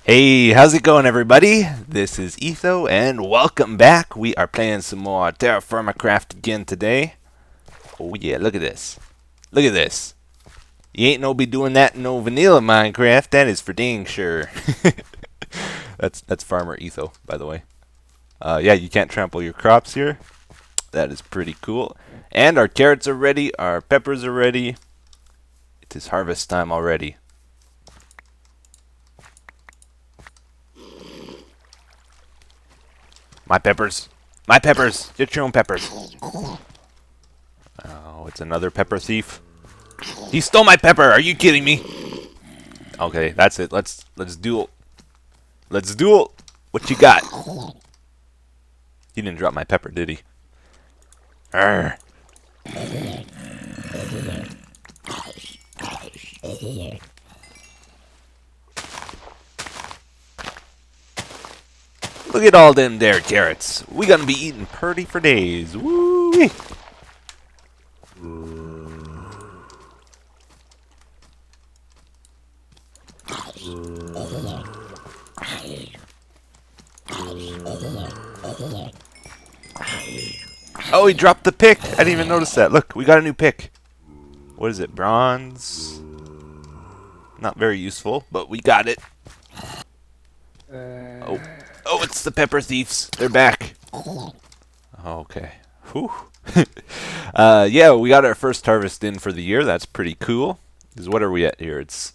Hey, how's it going, everybody? This is Etho, and welcome back. We are playing some more TerraFirmaCraft again today. Oh yeah, look at this. Look at this. You ain't no be doing that in no vanilla Minecraft. That is for dang sure. That's Farmer Etho, by the way. Yeah, you can't trample your crops here. That is pretty cool. And our carrots are ready. Our peppers are ready. It is harvest time already. My peppers. My peppers. Get your own peppers. Oh, it's another pepper thief. He stole my pepper. Are you kidding me? Okay, that's it. Let's duel. Let's duel. What you got? He didn't drop my pepper, did he? Arr. Look at all them there carrots. We gonna be eating purty for days. Woo-wee. Oh, he dropped the pick. I didn't even notice that. Look, we got a new pick. What is it? Bronze? Not very useful, but we got it. Oh, it's the pepper thieves. They're back. Okay. Whew. Yeah, we got our first harvest in for the year. That's pretty cool. Because what are we at here? It's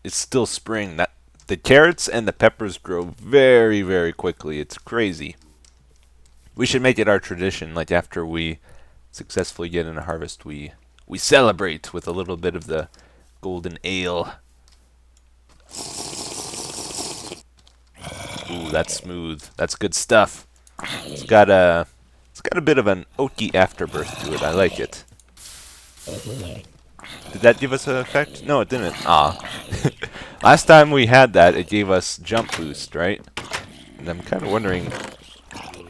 still spring. The carrots and the peppers grow very, very quickly. It's crazy. We should make it our tradition. Like after we successfully get in a harvest, we celebrate with a little bit of the golden ale. Ooh, that's smooth. That's good stuff. It's got a bit of an oaky afterbirth to it. I like it. Did that give us an effect? No, it didn't. Ah. Last time we had that, it gave us jump boost, right? And I'm kind of wondering.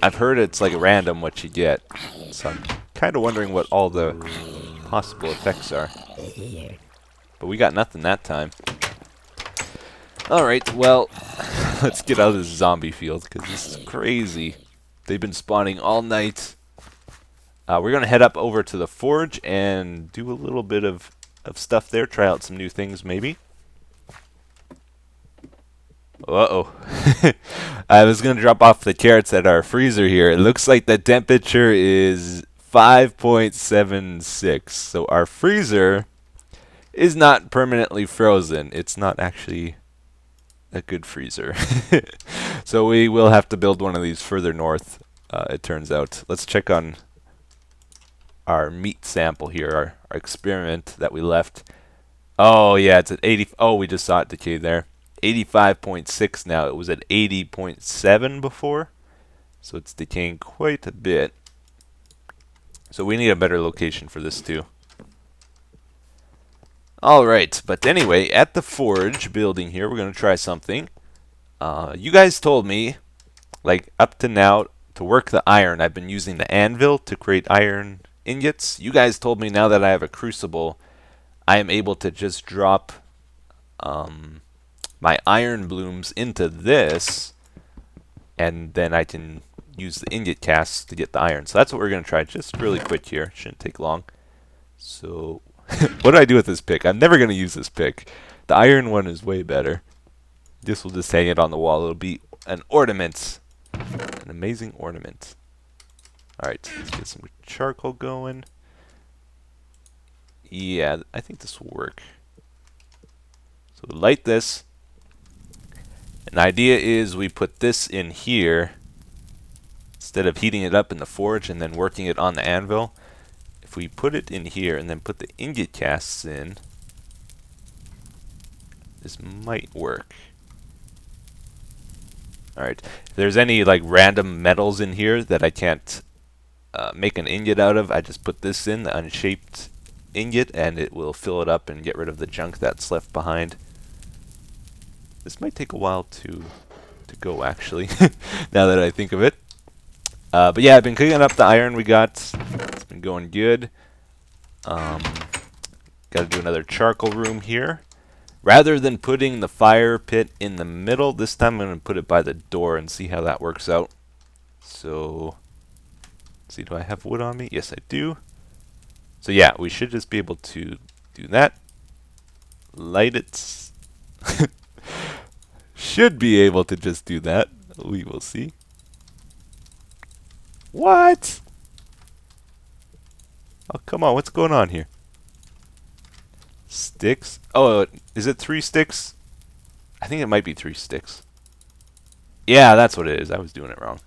I've heard it's like random what you get, so I'm kind of wondering what all the possible effects are. But we got nothing that time. Alright, well, let's get out of this zombie field, because this is crazy. They've been spawning all night. We're going to head up over to the forge and do a little bit of stuff there, try out some new things maybe. Uh-oh. I was going to drop off the carrots at our freezer here. It looks like the temperature is 5.76. So our freezer is not permanently frozen. It's not actually a good freezer. So we will have to build one of these further north, it turns out. Let's check on our meat sample here, our experiment that we left. Oh, yeah, it's at 80. Oh, we just saw it decay there. 85.6 now. It was at 80.7 before, so it's decaying quite a bit. So we need a better location for this too. Alright, but anyway, at the forge building here, we're going to try something. You guys told me, like up to now, to work the iron, I've been using the anvil to create iron ingots. You guys told me now that I have a crucible, I am able to just drop my iron blooms into this, and then I can use the ingot casts to get the iron. So that's what we're going to try just really quick here. Shouldn't take long. So what do I do with this pick? I'm never going to use this pick. The iron one is way better. This will just hang it on the wall. It'll be an ornament. An amazing ornament. Alright, let's get some charcoal going. Yeah, I think this will work. So light this. An idea is we put this in here instead of heating it up in the forge and then working it on the anvil. If we put it in here and then put the ingot casts in, this might work. Alright, if there's any like random metals in here that I can't make an ingot out of, I just put this in, the unshaped ingot, and it will fill it up and get rid of the junk that's left behind. This might take a while to go, actually, now that I think of it. But yeah, I've been cooking up the iron we got. It's been going good. Got to do another charcoal room here. Rather than putting the fire pit in the middle, this time I'm going to put it by the door and see how that works out. So, let's see, do I have wood on me? Yes, I do. So yeah, we should just be able to do that. Light it. Should be able to just do that. We will see. What? Oh, come on, what's going on here? Sticks? Oh, is it 3 sticks? I think it might be 3 sticks. Yeah, that's what it is. I was doing it wrong.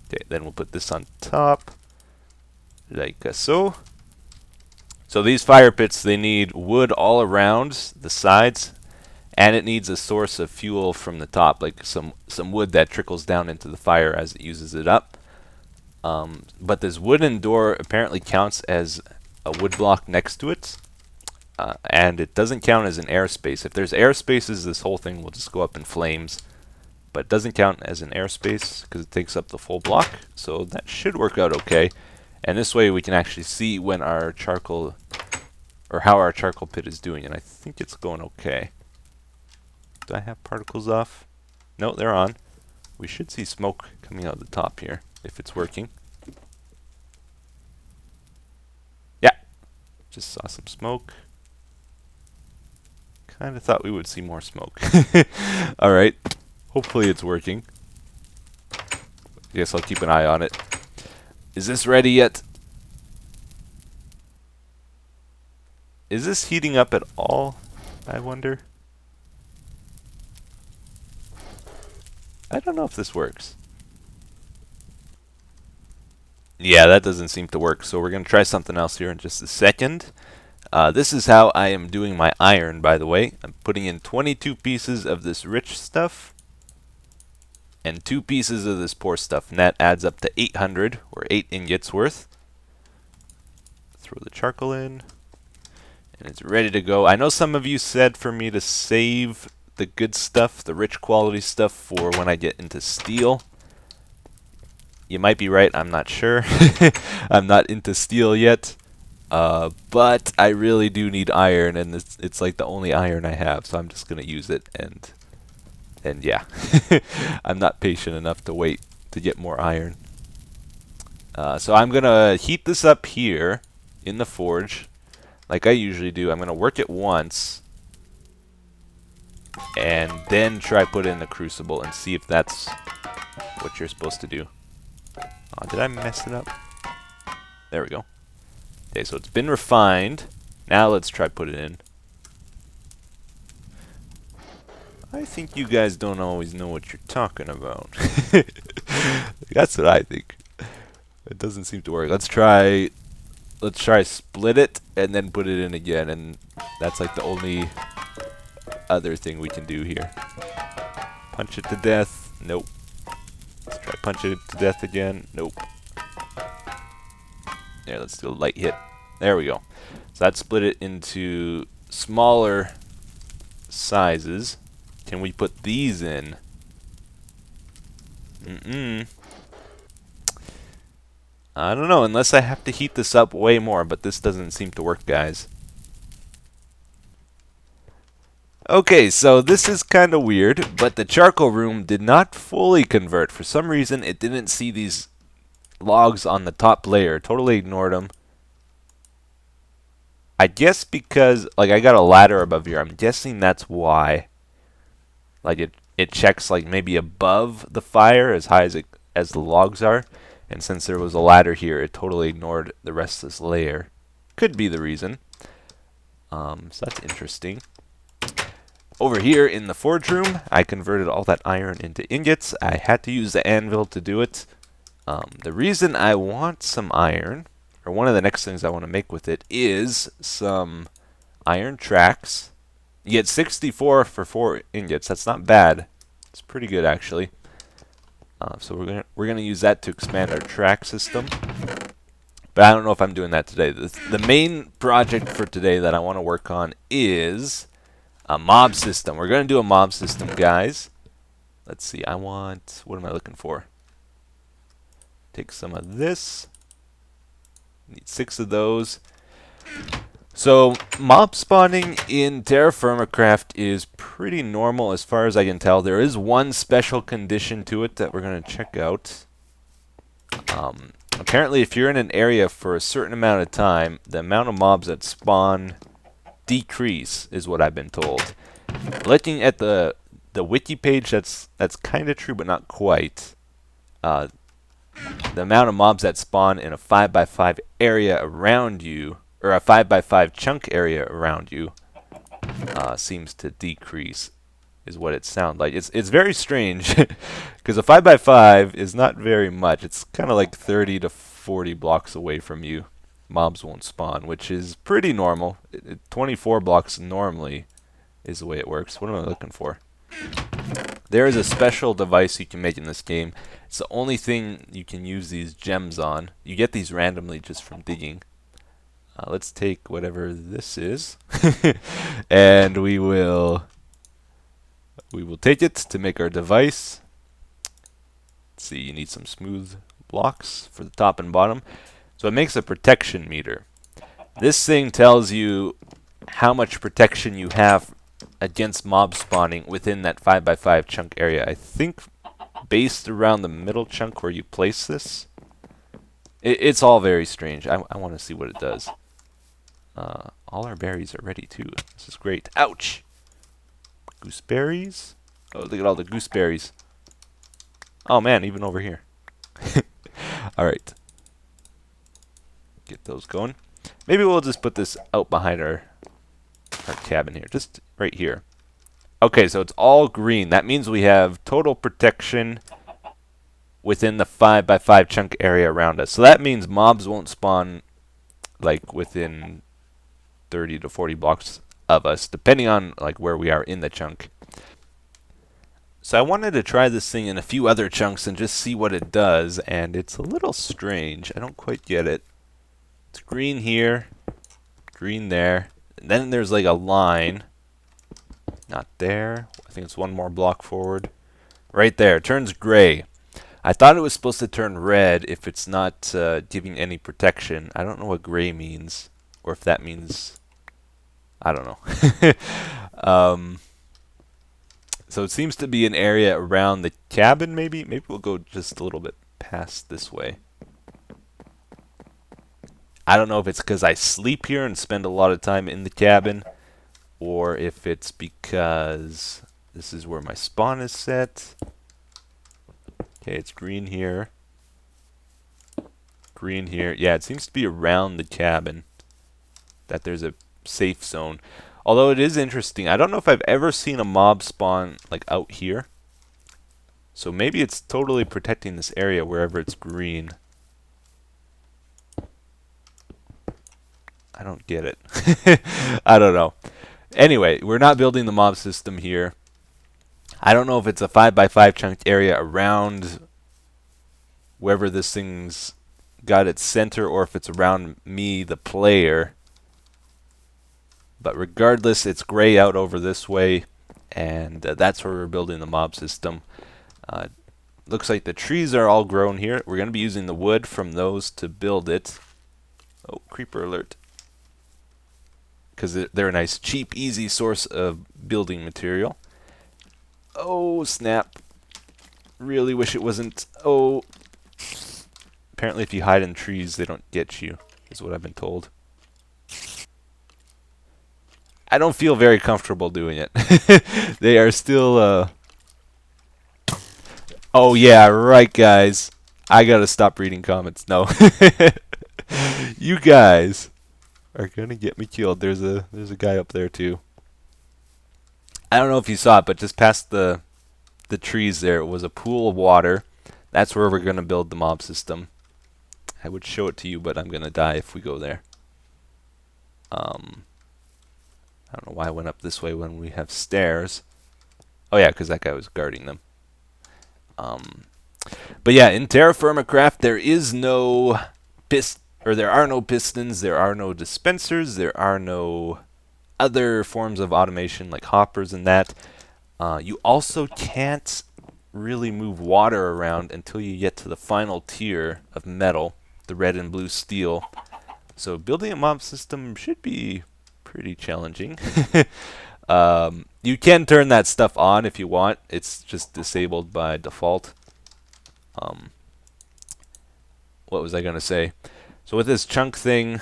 Okay, then we'll put this on top. Like so. So these fire pits, they need wood all around the sides, and it needs a source of fuel from the top, like some wood that trickles down into the fire as it uses it up. But this wooden door apparently counts as a wood block next to it, and it doesn't count as an airspace. If there's airspaces, this whole thing will just go up in flames, but it doesn't count as an airspace because it takes up the full block, so that should work out okay. And this way we can actually see when our charcoal, or how our charcoal pit is doing, and I think it's going okay. Do I have particles off? No, they're on. We should see smoke coming out the top here, if it's working. Yeah, just saw some smoke. Kind of thought we would see more smoke. Alright, hopefully it's working. Guess I'll keep an eye on it. Is this ready yet? Is this heating up at all, I wonder? I don't know if this works. Yeah, that doesn't seem to work, so we're going to try something else here in just a second. This is how I am doing my iron, by the way. I'm putting in 22 pieces of this rich stuff and 2 pieces of this poor stuff, and that adds up to 800, or 8 ingots worth. Throw the charcoal in, and it's ready to go. I know some of you said for me to save the good stuff, the rich quality stuff, for when I get into steel. You might be right, I'm not sure. I'm not into steel yet. But I really do need iron, and it's like the only iron I have, so I'm just going to use it, and yeah. I'm not patient enough to wait to get more iron. So I'm going to heat this up here in the forge, like I usually do. I'm going to work it once, and then try put it in the crucible and see if that's what you're supposed to do. Oh, did I mess it up? There we go. Okay, so it's been refined. Now let's try put it in. I think you guys don't always know what you're talking about. That's what I think. It doesn't seem to work. Let's try split it and then put it in again, and that's like the only other thing we can do here. Punch it to death. Nope. Let's try punch it to death again. Nope. There, let's do a light hit. There we go. So that split it into smaller sizes. Can we put these in? I don't know, unless I have to heat this up way more, but this doesn't seem to work, guys. Okay, so this is kind of weird, but the charcoal room did not fully convert. For some reason, it didn't see these logs on the top layer. Totally ignored them. I guess because, like, I got a ladder above here. I'm guessing that's why. Like, it checks, like, maybe above the fire as high as the logs are. And since there was a ladder here, it totally ignored the rest of this layer. Could be the reason. So that's interesting. Over here in the forge room, I converted all that iron into ingots. I had to use the anvil to do it. The reason I want some iron, or one of the next things I want to make with it, is some iron tracks. You get 64 for 4 ingots. That's not bad. It's pretty good, actually. So we're gonna use that to expand our track system. But I don't know if I'm doing that today. The main project for today that I want to work on is a mob system. We're gonna do a mob system, guys. Let's see. What am I looking for? Take some of this. Need 6 of those. So mob spawning in TerraFirmaCraft is pretty normal as far as I can tell. There is one special condition to it that we're going to check out. Apparently if you're in an area for a certain amount of time, the amount of mobs that spawn decrease is what I've been told. Looking at the wiki page, that's kind of true but not quite. The amount of mobs that spawn in a 5x5 area around you, or a 5x5 chunk area around you, seems to decrease, is what it sounds like. It's very strange, because a 5x5 is not very much. It's kind of like 30 to 40 blocks away from you. Mobs won't spawn, which is pretty normal. 24 blocks normally is the way it works. What am I looking for? There is a special device you can make in this game. It's the only thing you can use these gems on. You get these randomly just from digging. Let's take whatever this is, and we will take it to make our device. Let's see, you need some smooth blocks for the top and bottom. So it makes a protection meter. This thing tells you how much protection you have against mob spawning within that 5x5 chunk area. I think based around the middle chunk where you place this. It's all very strange. I want to see what it does. All our berries are ready too. This is great. Ouch! Gooseberries? Oh, look at all the gooseberries. Oh man, even over here. Alright. Get those going. Maybe we'll just put this out behind our cabin here. Just right here. Okay, so it's all green. That means we have total protection within the 5x5 chunk area around us. So that means mobs won't spawn like within 30 to 40 blocks of us, depending on like where we are in the chunk. So I wanted to try this thing in a few other chunks and just see what it does, and it's a little strange. I don't quite get it. It's green here, green there, and then there's like a line. Not there. I think it's one more block forward. Right there. It turns gray. I thought it was supposed to turn red if it's not giving any protection. I don't know what gray means, or if that means... I don't know. So it seems to be an area around the cabin, maybe? Maybe we'll go just a little bit past this way. I don't know if it's because I sleep here and spend a lot of time in the cabin, or if it's because this is where my spawn is set. Okay, it's green here. Green here. Yeah, it seems to be around the cabin that there's a safe zone. Although it is interesting. I don't know if I've ever seen a mob spawn like out here. So maybe it's totally protecting this area wherever it's green. I don't get it. I don't know. Anyway, we're not building the mob system here. I don't know if it's a 5x5 chunked area around wherever this thing's got its center, or if it's around me, the player. But regardless, it's gray out over this way, and that's where we're building the mob system. Looks like the trees are all grown here. We're going to be using the wood from those to build it. Oh, creeper alert. Because they're a nice, cheap, easy source of building material. Oh, snap. Really wish it wasn't. Oh. Apparently if you hide in trees, they don't get you, is what I've been told. I don't feel very comfortable doing it. They are still, Oh yeah, right guys. I gotta stop reading comments. No. You guys are gonna get me killed. There's a guy up there too. I don't know if you saw it, but just past the trees there was a pool of water. That's where we're gonna build the mob system. I would show it to you, but I'm gonna die if we go there. I don't know why I went up this way when we have stairs. Oh yeah, because that guy was guarding them. But yeah, in TerraFirmaCraft there is no there are no pistons, there are no dispensers, there are no other forms of automation like hoppers and that. You also can't really move water around until you get to the final tier of metal, the red and blue steel. So building a mob system should be pretty challenging. You can turn that stuff on if you want. It's just disabled by default. What was I going to say? So with this chunk thing,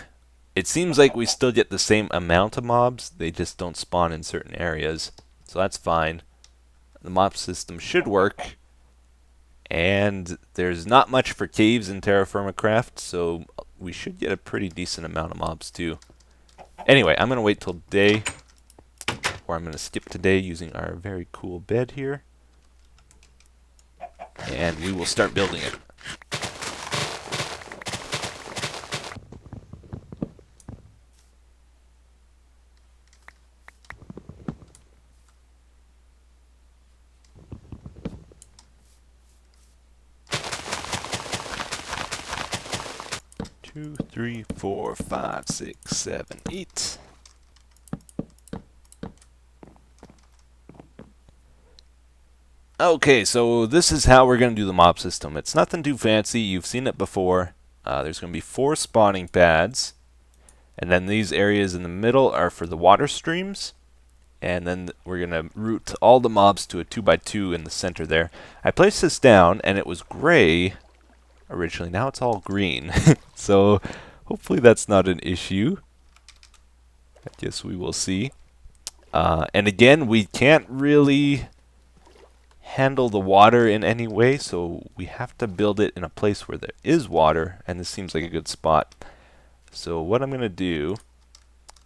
it seems like we still get the same amount of mobs. They just don't spawn in certain areas. So that's fine. The mop system should work. And there's not much for caves in TerraFirmaCraft, so we should get a pretty decent amount of mobs too. Anyway, I'm going to wait till day, or I'm going to skip to day using our very cool bed here. And we will start building it. Two, three, 4, 5, 6, 7, 8. Okay, so this is how we're going to do the mob system. It's nothing too fancy. You've seen it before. There's going to be 4 spawning pads. And then these areas in the middle are for the water streams. And then we're going to route all the mobs to a 2x2 in the center there. I placed this down, and it was gray originally. Now it's all green. So hopefully that's not an issue. I guess we will see. And again, we can't really handle the water in any way, so we have to build it in a place where there is water, and this seems like a good spot. So what I'm going to do,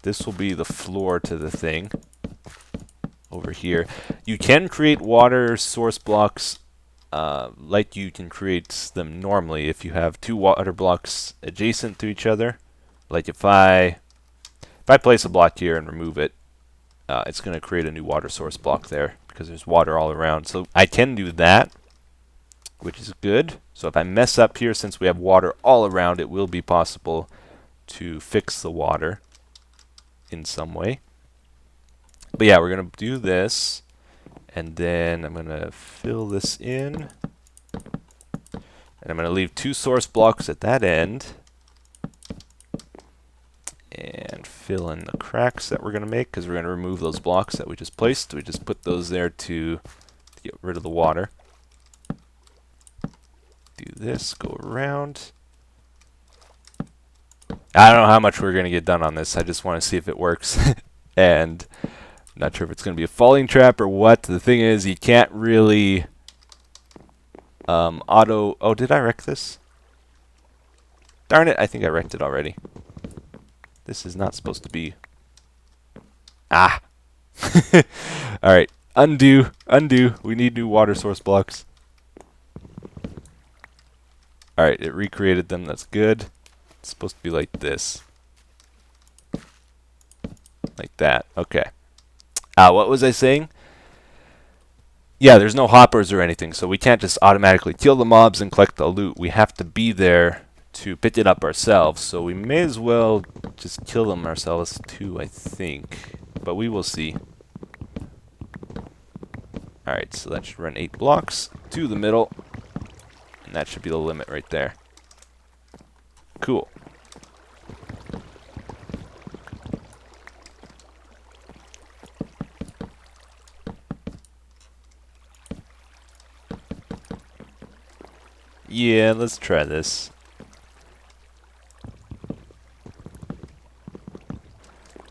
this will be the floor to the thing over here. You can create water source blocks like you can create them normally if you have 2 water blocks adjacent to each other. Like if I place a block here and remove it, it's going to create a new water source block there because there's water all around. So I can do that, which is good. So if I mess up here, since we have water all around, it will be possible to fix the water in some way. But yeah, we're going to do this, and then I'm going to fill this in, and I'm going to leave 2 source blocks at that end, and fill in the cracks that we're going to make, because we're going to remove those blocks that we just placed. We just put those there to get rid of the water. Do this, go around. I don't know how much we're going to get done on this. I just want to see if it works. And I'm not sure if it's going to be a falling trap or what. The thing is, you can't really auto... Oh, did I wreck this? Darn it, I think I wrecked it already. This is not supposed to be... Ah! Alright, undo, undo. We need new water source blocks. Alright, it recreated them. That's good. It's supposed to be like this. Like that. Okay. What was I saying? Yeah, there's no hoppers or anything, so we can't just automatically kill the mobs and collect the loot. We have to be there to pick it up ourselves, so we may as well just kill them ourselves too, I think. But we will see. Alright, so that should run 8 blocks to the middle. And that should be the limit right there. Cool. Yeah, let's try this.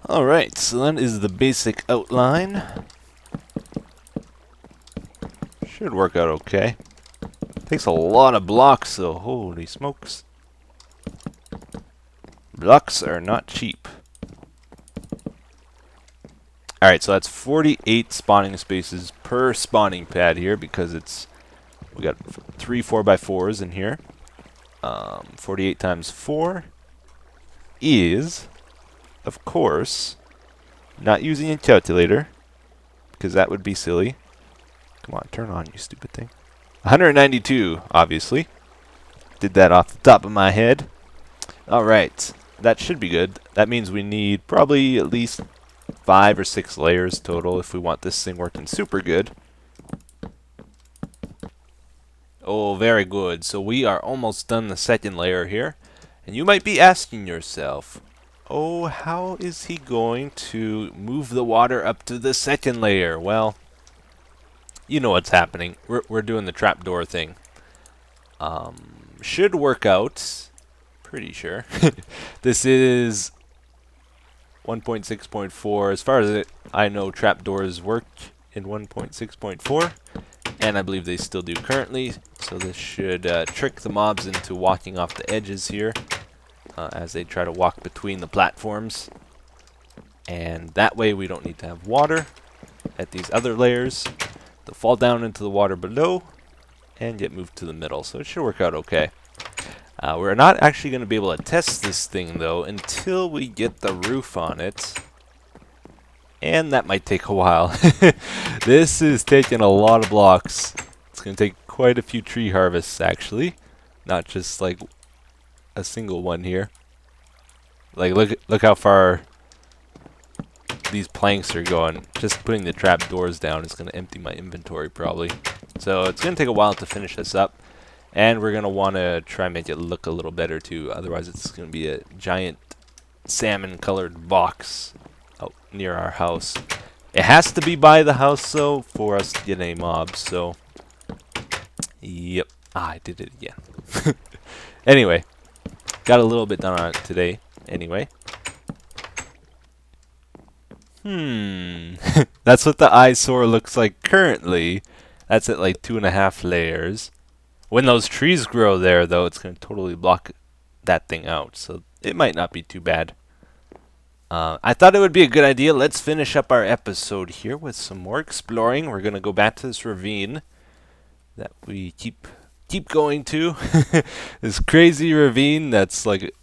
Alright, so that is the basic outline. Should work out okay. Takes a lot of blocks, so holy smokes. Blocks are not cheap. Alright, so that's 48 spawning spaces per spawning pad here, because it's... We got 3 4x4s in here. 48 times 4 is, of course, not using a calculator, because that would be silly. Come on, turn on, you stupid thing. 192, obviously. Did that off the top of my head. Alright, that should be good. That means we need probably at least 5 or 6 layers total if we want this thing working super good. Oh, very good. So we are almost done the second layer here. And you might be asking yourself, Oh, how is he going to move the water up to the second layer? Well, you know what's happening. We're doing the trapdoor thing. Should work out. Pretty sure. This is 1.6.4. As far as I know, trapdoors work in 1.6.4, and I believe they still do currently. So this should trick the mobs into walking off the edges here as they try to walk between the platforms. And that way we don't need to have water at these other layers. They'll fall down into the water below and get moved to the middle. So it should work out okay. We're not actually going to be able to test this thing, though, until we get the roof on it. And that might take a while. This is taking a lot of blocks. It's going to take quite a few tree harvests, actually. Not just, like, a single one here. Like, look how far these planks are going. Just putting the trap doors down is going to empty my inventory, probably. So it's going to take a while to finish this up. And we're going to want to try and make it look a little better, too. Otherwise, it's going to be a giant salmon-colored box out near our house. It has to be by the house, though, for us to get any mobs. So, yep. I did it again. Anyway, got a little bit done on it today. Anyway. That's what the eyesore looks like currently. That's at like 2.5 layers. When those trees grow there, though, it's going to totally block that thing out. So it might not be too bad. I thought it would be a good idea. Let's finish up our episode here with some more exploring. We're going to go back to this ravine that we keep going to. This crazy ravine that's like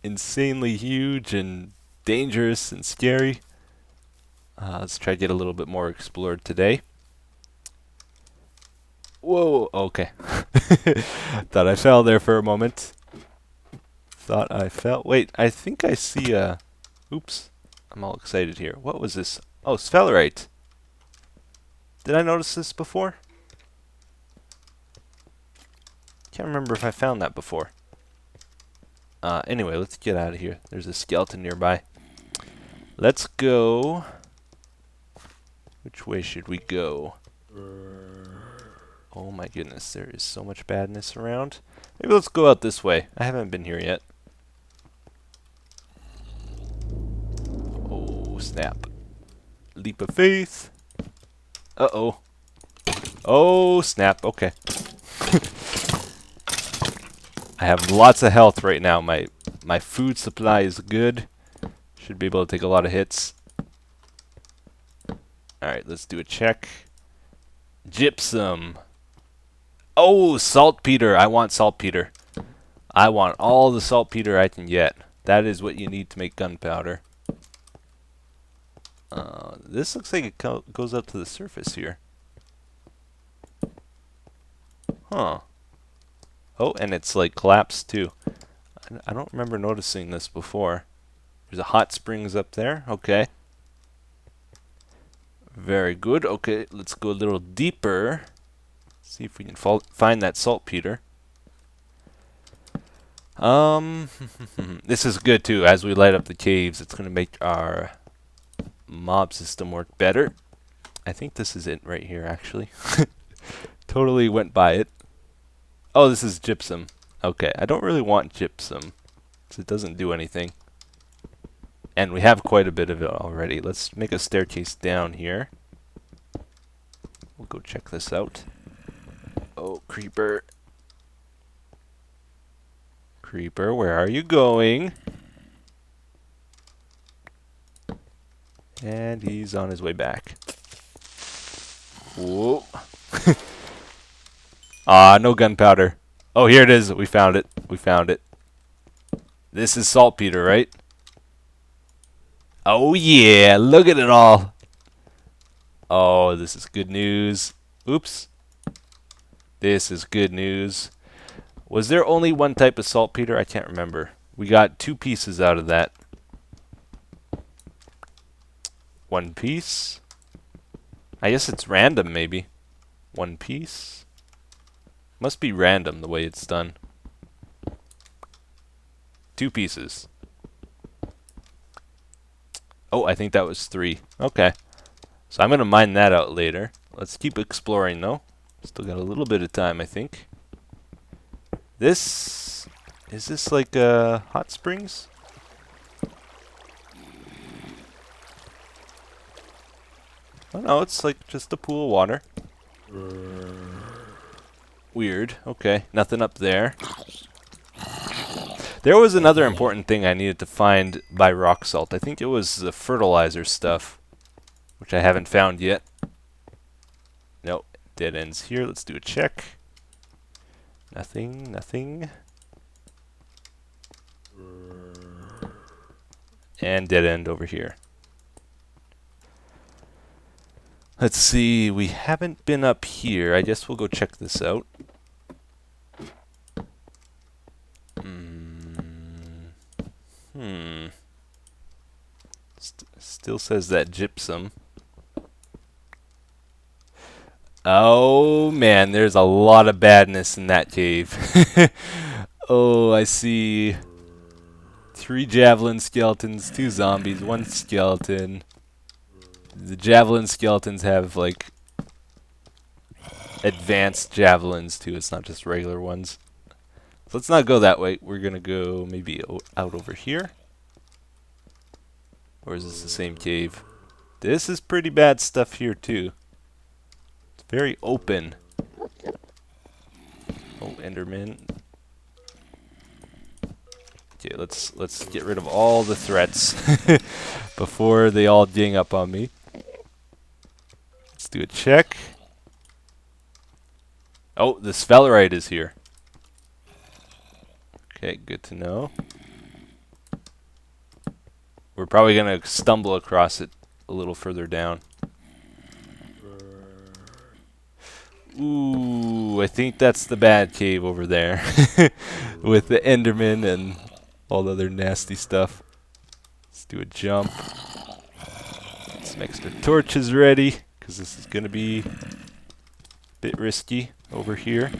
insanely huge and dangerous and scary. Let's try to get a little bit more explored today. Whoa, okay. Thought I fell there for a moment. Thought I fell. Wait, I think I see a... Oops. I'm all excited here. What was this? Oh, sphalerite. Did I notice this before? Can't remember if I found that before. Anyway, let's get out of here. There's a skeleton nearby. Let's go... Which way should we go? Oh my goodness, there is so much badness around. Maybe let's go out this way. I haven't been here yet. Oh, snap. Leap of faith. Uh-oh. Oh, snap. Okay. I have lots of health right now. My food supply is good. Should be able to take a lot of hits. Alright, let's do a check. Gypsum. Oh, saltpeter. I want saltpeter. I want all the saltpeter I can get. That is what you need to make gunpowder. This looks like it goes up to the surface here. Huh. Oh, and it's like collapsed too. I don't remember noticing this before. There's a hot springs up there. Okay. Very good. Okay, let's go a little deeper. See if we can find that saltpeter. This is good too. As we light up the caves, it's going to make our mob system work better. I think this is it right here, actually. Totally went by it. Oh, this is gypsum. Okay, I don't really want gypsum, because it doesn't do anything. And we have quite a bit of it already. Let's make a staircase down here. We'll go check this out. Oh, creeper. Creeper, where are you going? And he's on his way back. Whoa. Ah, no gunpowder. Oh, here it is. We found it. We found it. This is saltpeter, right? Oh, yeah. Look at it all. Oh, this is good news. Oops. This is good news. Was there only one type of saltpeter? I can't remember. We got 2 pieces out of that. 1 piece. I guess it's random, maybe. 1 piece. Must be random the way it's done. 2 pieces. Oh, I think that was 3. Okay. So I'm going to mine that out later. Let's keep exploring, though. Still got a little bit of time, I think. This... Is this like hot springs? Oh no, it's like just a pool of water. Weird. Okay, nothing up there. There was another important thing I needed to find by rock salt. I think it was the fertilizer stuff, which I haven't found yet. Nope, dead ends here. Let's do a check. Nothing, nothing. And dead end over here. Let's see, we haven't been up here. I guess we'll go check this out. Still says that gypsum. Oh man, there's a lot of badness in that cave. Oh, I see 3 javelin skeletons, 2 zombies, 1 skeleton. The javelin skeletons have like advanced javelins too. It's not just regular ones. So let's not go that way. We're gonna go maybe out over here. Or is this the same cave? This is pretty bad stuff here too. It's very open. Oh, Enderman. Okay, let's get rid of all the threats before they all gang up on me. Let's do a check. Oh, the sphelerite is here. Okay, good to know. We're probably going to stumble across it a little further down. Ooh, I think that's the bad cave over there. With the Enderman and all the other nasty stuff. Let's do a jump. Get some extra torches ready, because this is going to be a bit risky over here.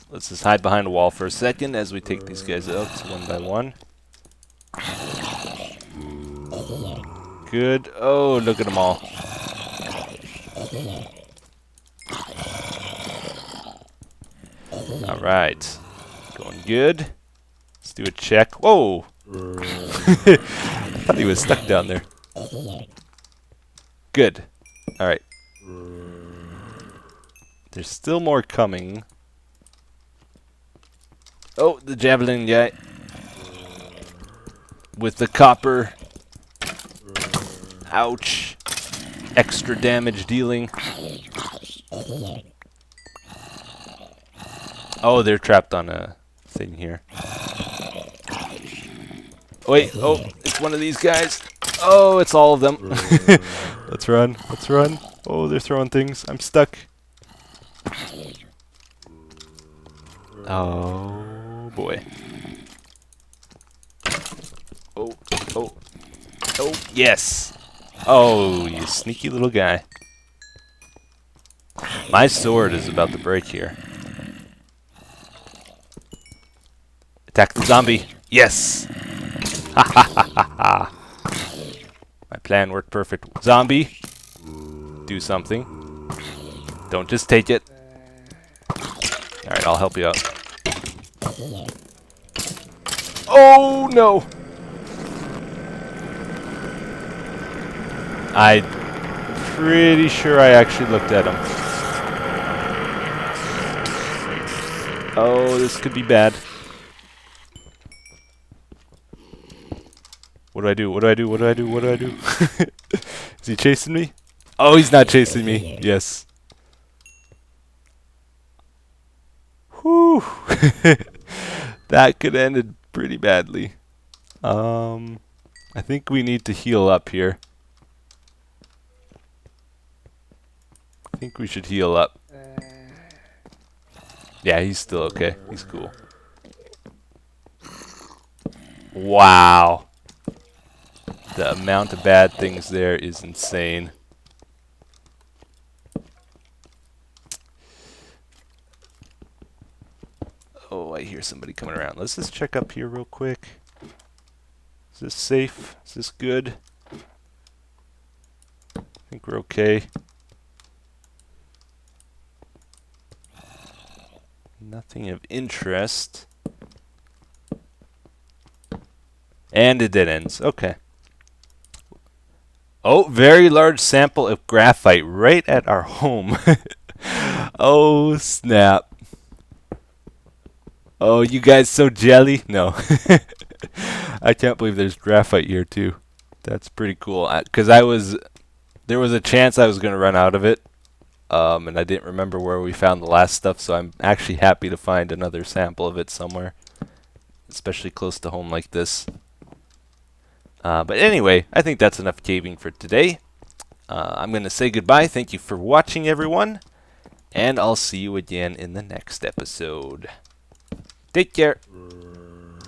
Let's just hide behind a wall for a second as we take these guys out one by one. Good. Oh, look at them all. Alright. Going good. Let's do a check. Whoa! I thought he was stuck down there. Good. Alright. There's still more coming. Oh, the javelin guy. With the copper. Ouch. Extra damage dealing. Oh, they're trapped on a thing here. Wait, oh, it's one of these guys. Oh, it's all of them. Let's run, let's run. Oh, they're throwing things. I'm stuck. Oh, boy. Oh, oh, oh, yes. Oh, you sneaky little guy. My sword is about to break here. Attack the zombie. Yes. Ha ha ha ha ha. My plan worked perfect. Zombie, do something. Don't just take it. Alright, I'll help you out. Oh no! I'm pretty sure I actually looked at him. Oh, this could be bad. What do I do? What do I do? What do I do? What do I do? Is he chasing me? Oh, he's not chasing me. Yes. Whew. That could have ended pretty badly. I think we need to heal up here. I think we should heal up. Yeah, he's still okay. He's cool. Wow. The amount of bad things there is insane. Oh, I hear somebody coming around. Let's just check up here real quick. Is this safe? Is this good? think we're okay. Nothing of interest. And it dead ends. Okay. Oh, very large sample of graphite right at our home. Oh, snap. Oh, you guys so jelly? No. I can't believe there's graphite here too. That's pretty cool. Because there was a chance I was going to run out of it. And I didn't remember where we found the last stuff, so I'm actually happy to find another sample of it somewhere. Especially close to home like this. But anyway, I think that's enough caving for today. I'm going to say goodbye. Thank you for watching, everyone. And I'll see you again in the next episode. Take care.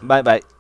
Bye-bye.